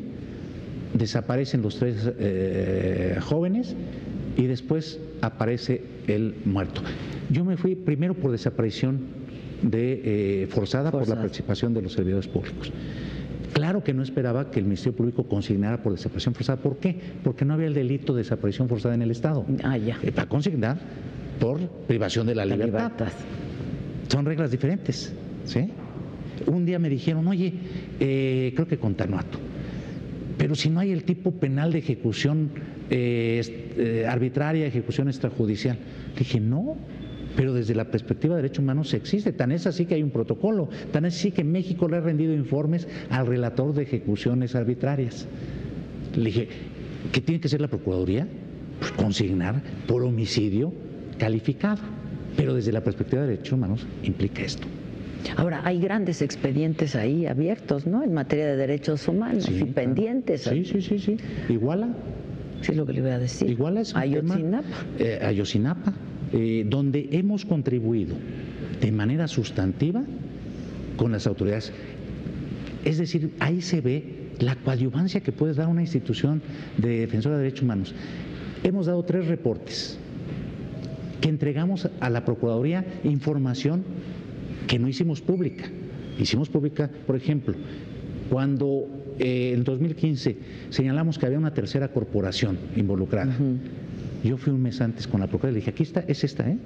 Desaparecen los 3 jóvenes y después aparece el muerto. Yo me fui primero por desaparición forzada por la participación de los servidores públicos. Claro que no esperaba que el Ministerio Público consignara por desaparición forzada. ¿Por qué? Porque no había el delito de desaparición forzada en el Estado. Ya. Para consignar por privación de la libertad. Son reglas diferentes, ¿sí? Un día me dijeron, oye, creo que con Tanato, pero si no hay el tipo penal de ejecución arbitraria, ejecución extrajudicial. Dije, no, pero desde la perspectiva de derechos humanos existe. Tan es así que hay un protocolo, tan es así que México le ha rendido informes al relator de ejecuciones arbitrarias. Le dije, ¿qué tiene que hacer la Procuraduría? Pues consignar por homicidio calificado, pero desde la perspectiva de derechos humanos implica esto. Ahora, hay grandes expedientes ahí abiertos, ¿no?, en materia de derechos humanos, sí, y pendientes. Sí. Iguala. Sí, es lo que le voy a decir. Iguala es un Ayotzinapa. Ayotzinapa, donde hemos contribuido de manera sustantiva con las autoridades. Es decir, ahí se ve la coadyuvancia que puede dar una institución de defensora de derechos humanos. Hemos dado 3 reportes que entregamos a la Procuraduría, información que no hicimos pública. Hicimos pública, por ejemplo, cuando en 2015 señalamos que había una tercera corporación involucrada. Yo fui un mes antes con la Procuraduría y le dije, aquí está, es esta, ¿eh?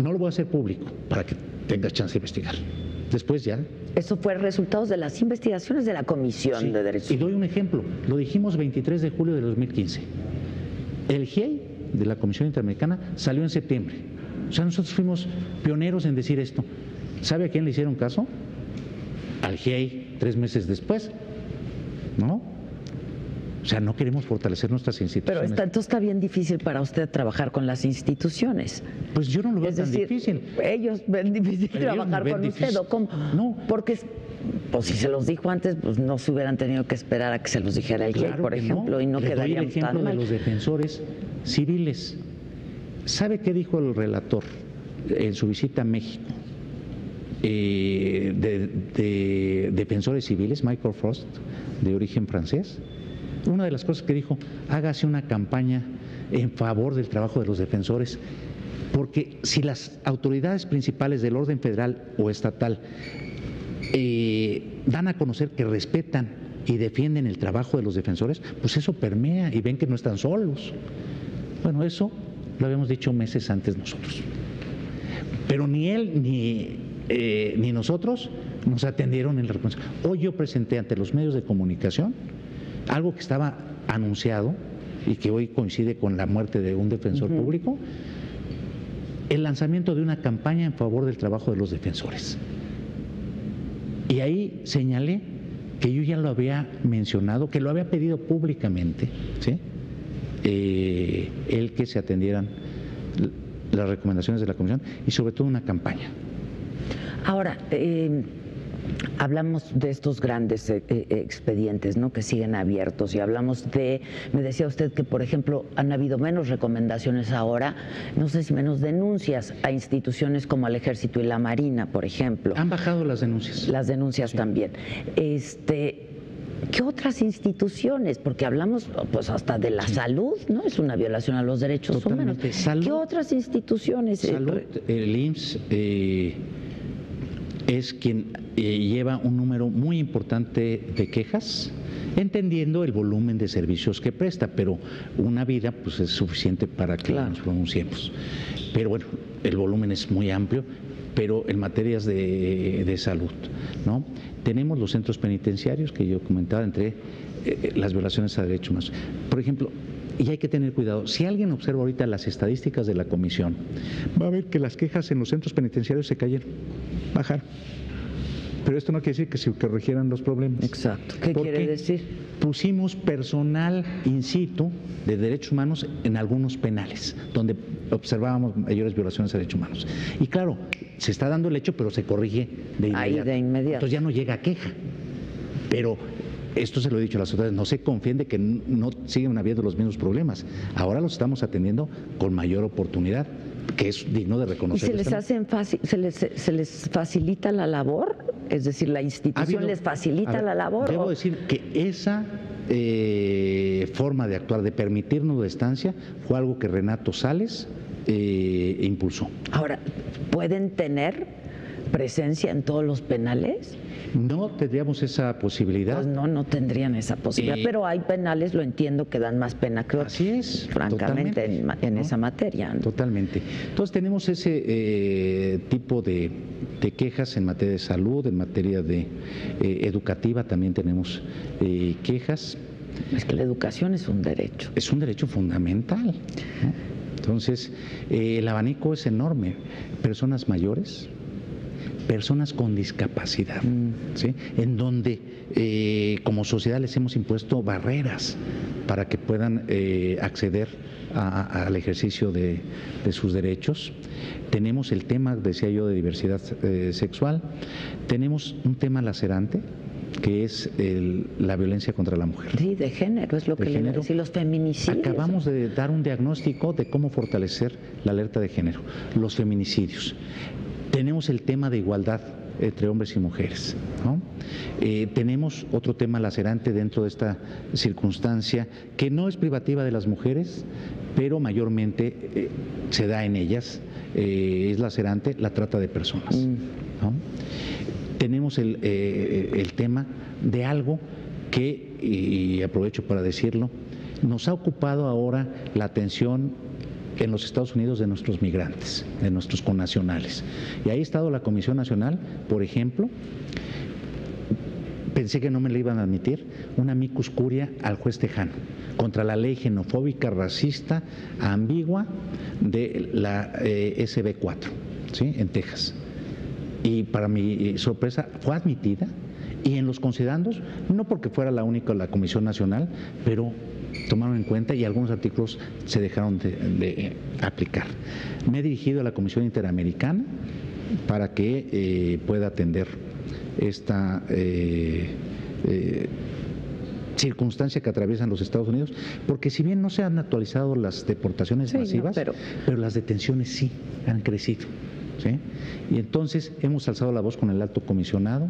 No lo voy a hacer público para que tengas chance de investigar. Después ya. Eso fue resultados de las investigaciones de la Comisión de Derechos Humanos. Y doy un ejemplo, lo dijimos 23 de julio de 2015. El GIEI de la Comisión Interamericana salió en septiembre. O sea, nosotros fuimos pioneros en decir esto. ¿Sabe a quién le hicieron caso? Al GIEI 3 meses después, ¿no? O sea, no queremos fortalecer nuestras instituciones. Pero entonces está bien difícil para usted trabajar con las instituciones. Pues yo no lo veo tan difícil. Ellos ven difícil trabajar con usted, ¿o cómo? No. Porque, pues si se los dijo antes, pues no se hubieran tenido que esperar a que se los dijera el GIEI, por ejemplo, y no quedarían tan mal. El ejemplo de los defensores civiles. ¿Sabe qué dijo el relator en su visita a México? De defensores civiles, Michael Frost, de origen francés. Una de las cosas que dijo, hágase una campaña en favor del trabajo de los defensores, porque si las autoridades principales del orden federal o estatal dan a conocer que respetan y defienden el trabajo de los defensores, pues eso permea y ven que no están solos. Bueno, eso lo habíamos dicho meses antes nosotros. Pero ni él ni nosotros nos atendieron en la responsabilidad. Hoy yo presenté ante los medios de comunicación algo que estaba anunciado y que hoy coincide con la muerte de un defensor público, el lanzamiento de una campaña en favor del trabajo de los defensores. Y ahí señalé que yo ya lo había mencionado, que lo había pedido públicamente, ¿sí? El que se atendieran las recomendaciones de la Comisión y sobre todo una campaña. Ahora, hablamos de estos grandes expedientes, ¿no?, que siguen abiertos, y hablamos de, me decía usted que, por ejemplo, han habido menos recomendaciones ahora, no sé si menos denuncias a instituciones como al Ejército y la Marina, por ejemplo. Han bajado las denuncias. Las denuncias, sí, también. ¿Qué otras instituciones? Porque hablamos pues hasta de la salud, ¿no? Es una violación a los derechos humanos. Salud, ¿qué otras instituciones? Salud, el IMSS es quien lleva un número muy importante de quejas, entendiendo el volumen de servicios que presta, pero una vida pues es suficiente para que nos pronunciemos. Pero bueno, el volumen es muy amplio, pero en materias de salud, ¿no? Tenemos los centros penitenciarios que yo comentaba, entre las violaciones a derechos humanos. Por ejemplo, y hay que tener cuidado, si alguien observa ahorita las estadísticas de la Comisión, va a ver que las quejas en los centros penitenciarios se cayeron, bajaron. Pero esto no quiere decir que se corrigieran los problemas. Exacto. ¿Qué quiere decir? Pusimos personal in situ de derechos humanos en algunos penales, donde observábamos mayores violaciones a derechos humanos. Y claro, se está dando el hecho, pero se corrige de inmediato. Ahí de inmediato. Entonces ya no llega a queja. Pero esto se lo he dicho a las autoridades, no se confíen de que no siguen habiendo los mismos problemas. Ahora los estamos atendiendo con mayor oportunidad, que es digno de reconocer. ¿Y se les facilita la labor? Es decir, ¿la institución les facilita la labor? Debo decir que esa forma de actuar, de permitirnos la estancia, fue algo que Renato Sales impulsó. Ahora, ¿pueden tener presencia en todos los penales? No tendríamos esa posibilidad. Pues no tendrían esa posibilidad, pero hay penales, lo entiendo, que dan más pena que otros. Así es, francamente, en esa materia, ¿no? Totalmente. Entonces tenemos ese tipo de quejas en materia de salud, en materia de educativa también tenemos quejas. Es que la educación es un derecho. Es un derecho fundamental, ¿no? Entonces, el abanico es enorme. Personas mayores, personas con discapacidad, ¿sí? En donde como sociedad les hemos impuesto barreras para que puedan acceder al ejercicio de sus derechos. Tenemos el tema, decía yo, de diversidad sexual. Tenemos un tema lacerante, que es la violencia contra la mujer. Sí, de género, es lo que le iba a decir, los feminicidios. Acabamos de dar un diagnóstico de cómo fortalecer la alerta de género, los feminicidios. Tenemos el tema de igualdad entre hombres y mujeres, ¿no? Tenemos otro tema lacerante dentro de esta circunstancia que no es privativa de las mujeres, pero mayormente se da en ellas, es lacerante, la trata de personas, ¿no? Tenemos el tema de algo que, y aprovecho para decirlo, nos ha ocupado ahora la atención en los Estados Unidos de nuestros migrantes, de nuestros connacionales. Y ahí ha estado la Comisión Nacional, por ejemplo, pensé que no me le iban a admitir, una amicus curia al juez Tejano contra la ley xenofóbica, racista, ambigua de la SB 4, ¿sí? En Texas. Y para mi sorpresa fue admitida, y en los considerandos, no porque fuera la única la Comisión Nacional, pero tomaron en cuenta y algunos artículos se dejaron de aplicar. Me he dirigido a la Comisión Interamericana para que pueda atender esta circunstancia que atraviesan los Estados Unidos, porque si bien no se han actualizado las deportaciones masivas, pero las detenciones sí han crecido, ¿sí? Y entonces hemos alzado la voz con el alto comisionado,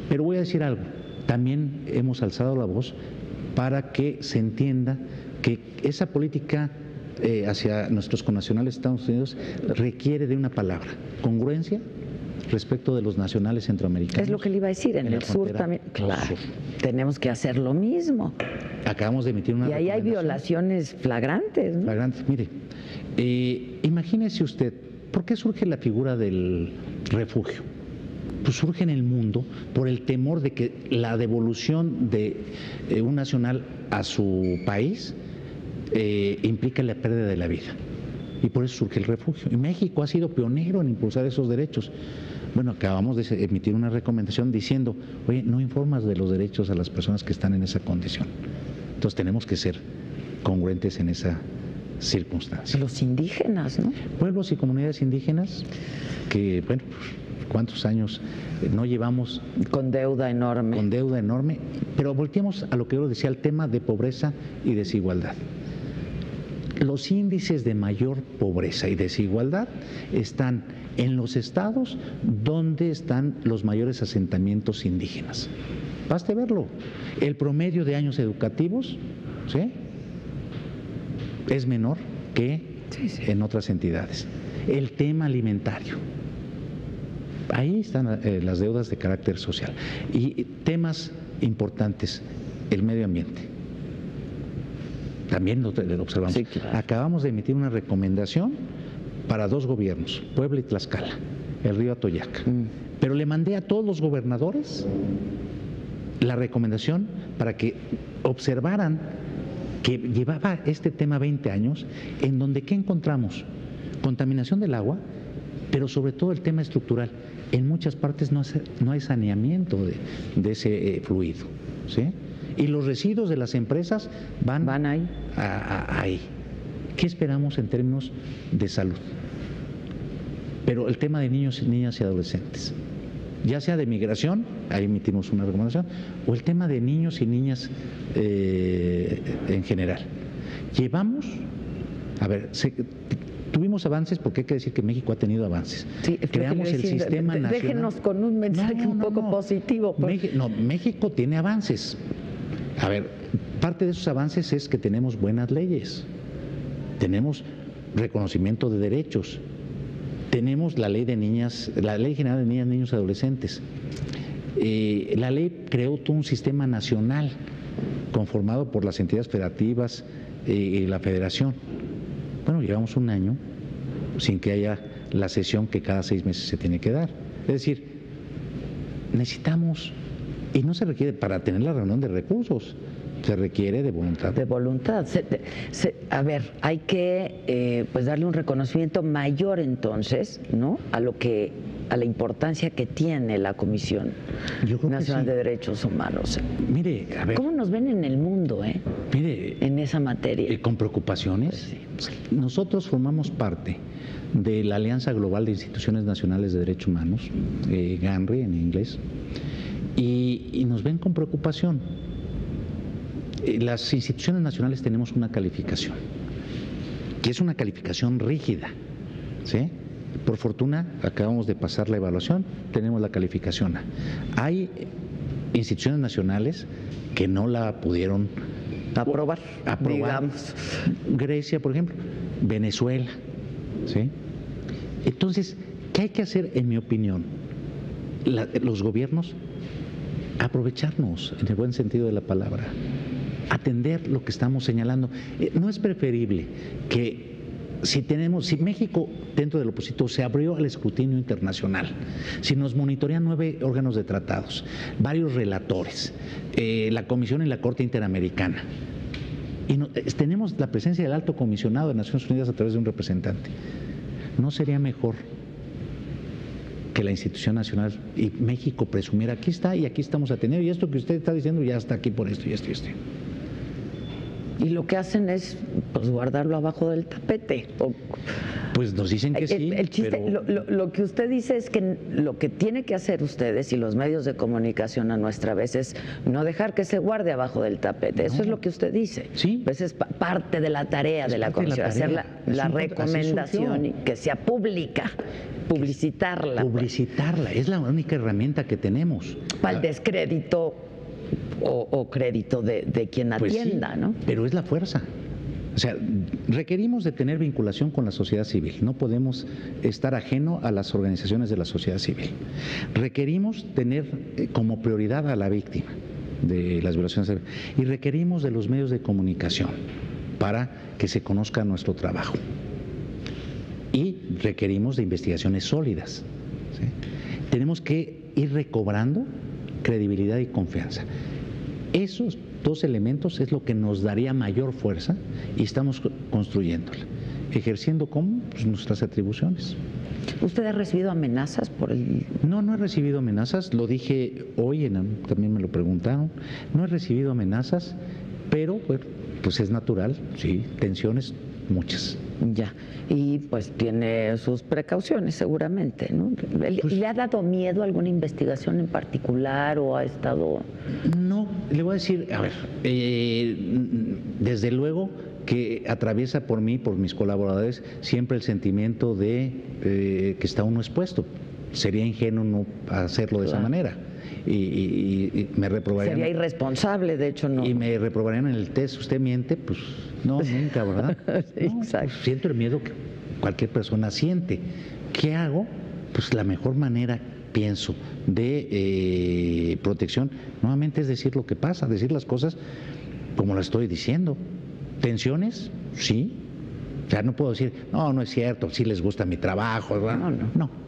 pero voy a decir algo, también hemos alzado la voz para que se entienda que esa política hacia nuestros connacionales de Estados Unidos requiere de una palabra: congruencia respecto de los nacionales centroamericanos. Es lo que le iba a decir, en el sur también. Claro, tenemos que hacer lo mismo. Acabamos de emitir una recomendación. Y ahí hay violaciones flagrantes, ¿no? Flagrantes. Mire, imagínese usted, ¿por qué surge la figura del refugio? Pues surge en el mundo por el temor de que la devolución de un nacional a su país implica la pérdida de la vida. Y por eso surge el refugio. Y México ha sido pionero en impulsar esos derechos. Bueno, acabamos de emitir una recomendación diciendo, oye, no informas de los derechos a las personas que están en esa condición. Entonces tenemos que ser congruentes en esa circunstancia. Los indígenas, ¿no? Pueblos y comunidades indígenas que, bueno, ¿cuántos años no llevamos? Con deuda enorme. Con deuda enorme, pero volteemos a lo que yo decía, el tema de pobreza y desigualdad. Los índices de mayor pobreza y desigualdad están en los estados donde están los mayores asentamientos indígenas. Baste verlo. El promedio de años educativos, ¿sí?, es menor que en otras entidades. El tema alimentario. Ahí están las deudas de carácter social. Y temas importantes, el medio ambiente. También lo observamos. Sí, claro. Acabamos de emitir una recomendación para 2 gobiernos, Puebla y Tlaxcala, el río Atoyac. Pero le mandé a todos los gobernadores la recomendación para que observaran que llevaba este tema 20 años, en donde ¿qué encontramos? Contaminación del agua, pero sobre todo el tema estructural. En muchas partes no hay saneamiento de ese fluido, ¿sí? Y los residuos de las empresas van ahí. Ahí. ¿Qué esperamos en términos de salud? Pero el tema de niños, niñas y adolescentes, ya sea de migración, ahí emitimos una recomendación, o el tema de niños y niñas en general. Llevamos, tuvimos avances, porque hay que decir que México ha tenido avances. Sí, creamos el sistema nacional. Déjenos con un mensaje un poco positivo. México tiene avances. A ver, parte de esos avances es que tenemos buenas leyes, tenemos reconocimiento de derechos, tenemos la ley la Ley General de Niñas, Niños y Adolescentes. La ley creó todo un sistema nacional conformado por las entidades federativas y la federación. Bueno, llevamos un año sin que haya la sesión que cada 6 meses se tiene que dar. Es decir, necesitamos, y no se requiere para tener la reunión de recursos, se requiere de voluntad. De voluntad. A ver, hay que pues darle un reconocimiento mayor entonces, ¿no? A la importancia que tiene la Comisión Nacional de Derechos Humanos. Mire, a ver. ¿Cómo nos ven en el mundo, Mire, en esa materia? Con preocupaciones. Pues sí. Nosotros formamos parte de la Alianza Global de Instituciones Nacionales de Derechos Humanos, GANRI en inglés, y nos ven con preocupación. Las instituciones nacionales tenemos una calificación, que es una calificación rígida, ¿sí? Por fortuna, acabamos de pasar la evaluación, tenemos la calificación A. Hay instituciones nacionales que no la pudieron aprobar. Digamos. Grecia, por ejemplo, Venezuela, ¿sí? Entonces, ¿qué hay que hacer, en mi opinión? Los gobiernos, aprovecharnos, en el buen sentido de la palabra, atender lo que estamos señalando. No es preferible que si México dentro del opositor se abrió al escrutinio internacional, si nos monitorean 9 órganos de tratados, varios relatores, la Comisión y la Corte Interamericana, y tenemos la presencia del Alto Comisionado de Naciones Unidas a través de un representante, ¿no sería mejor que la institución nacional y México presumiera, aquí está y aquí estamos atendiendo, y esto que usted está diciendo ya está aquí por esto y esto y esto? Y lo que hacen es pues guardarlo abajo del tapete. Pues nos dicen que sí. El chiste, pero... lo que usted dice es que lo que tiene que hacer ustedes y los medios de comunicación a nuestra vez es no dejar que se guarde abajo del tapete. No. Eso es lo que usted dice. Sí. Pues es parte de la tarea de la comisión, hacer la recomendación y que sea pública. Publicitarla. Publicitarla, es la única herramienta que tenemos. Para el descrédito o crédito de quien atienda, pues sí, ¿no? Pero es la fuerza. O sea, requerimos de tener vinculación con la sociedad civil. No podemos estar ajeno a las organizaciones de la sociedad civil. Requerimos tener como prioridad a la víctima de las violaciones y requerimos de los medios de comunicación para que se conozca nuestro trabajo. Y requerimos de investigaciones sólidas, ¿sí? Tenemos que ir recobrando credibilidad y confianza. Esos 2 elementos es lo que nos daría mayor fuerza y estamos construyéndola, ejerciendo como nuestras atribuciones. ¿Usted ha recibido amenazas por el...? No he recibido amenazas, lo dije hoy, también me lo preguntaron, no he recibido amenazas, pero pues es natural, sí, tensiones muchas. Ya, y pues tiene sus precauciones seguramente, ¿no? Pues, ¿le ha dado miedo alguna investigación en particular o ha estado...? No, le voy a decir, a ver, desde luego que atraviesa por mí, por mis colaboradores, siempre el sentimiento de que está uno expuesto. Sería ingenuo no hacerlo de esa manera. Y me reprobarían. Sería irresponsable, de hecho, no. Y me reprobarían en el test, ¿usted miente? Pues no, nunca, ¿verdad? Sí, no, exacto. Pues, siento el miedo que cualquier persona siente. ¿Qué hago? Pues la mejor manera, pienso, de protección, nuevamente es decir lo que pasa, decir las cosas como las estoy diciendo. ¿Tensiones? Sí. O sea, no puedo decir, no es cierto, sí les gusta mi trabajo, ¿verdad? No.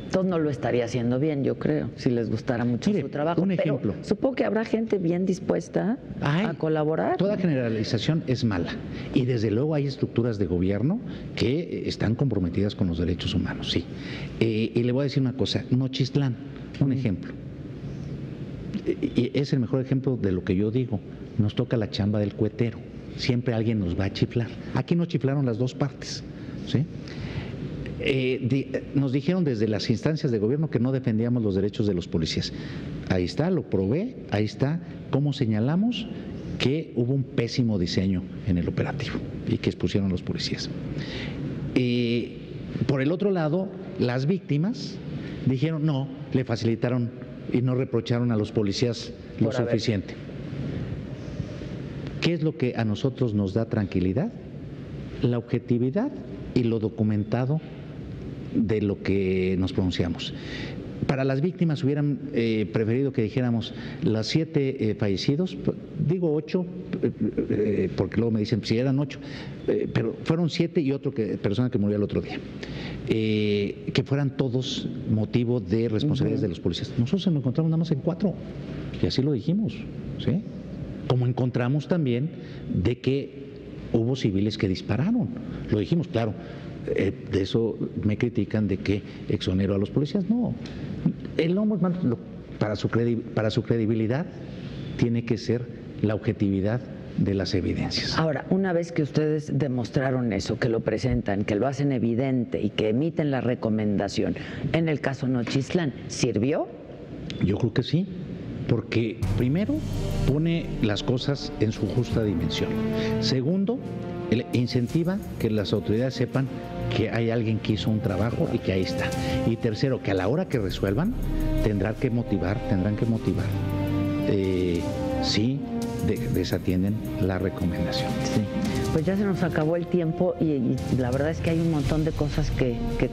Entonces no lo estaría haciendo bien, yo creo, si les gustara mucho su trabajo. Un ejemplo. Pero supongo que habrá gente bien dispuesta a colaborar. Toda generalización es mala. Y desde luego hay estructuras de gobierno que están comprometidas con los derechos humanos, sí. Y le voy a decir una cosa, Nochistlán, un ejemplo. Y es el mejor ejemplo de lo que yo digo. Nos toca la chamba del cuetero. Siempre alguien nos va a chiflar. Aquí nos chiflaron las 2 partes, ¿sí? Nos dijeron desde las instancias de gobierno que no defendíamos los derechos de los policías. Ahí está, lo probé, ahí está cómo señalamos que hubo un pésimo diseño en el operativo y que expusieron los policías. Por el otro lado, las víctimas dijeron no, le facilitaron y no reprocharon a los policías lo suficiente. ¿Qué es lo que a nosotros nos da tranquilidad? La objetividad y lo documentado de lo que nos pronunciamos. Para las víctimas hubieran preferido que dijéramos los 7 fallecidos, digo 8, porque luego me dicen si eran 8, pero fueron 7 y otra persona que murió el otro día. Que fueran todos motivo de responsabilidades de los policías. Nosotros nos encontramos nada más en 4 y así lo dijimos, ¿sí? Como encontramos también de que hubo civiles que dispararon, lo dijimos, claro. De eso me critican de que exonero a los policías. No, el ombudsman para su credibilidad tiene que ser la objetividad de las evidencias. Ahora, una vez que ustedes demostraron eso, que lo presentan, que lo hacen evidente y que emiten la recomendación, en el caso Nochistlán, ¿sirvió? Yo creo que sí, porque primero pone las cosas en su justa dimensión. Segundo, incentiva que las autoridades sepan que hay alguien que hizo un trabajo y que ahí está. Y tercero, que a la hora que resuelvan tendrán que motivar si desatienden la recomendación. Sí. Pues ya se nos acabó el tiempo y la verdad es que hay un montón de cosas que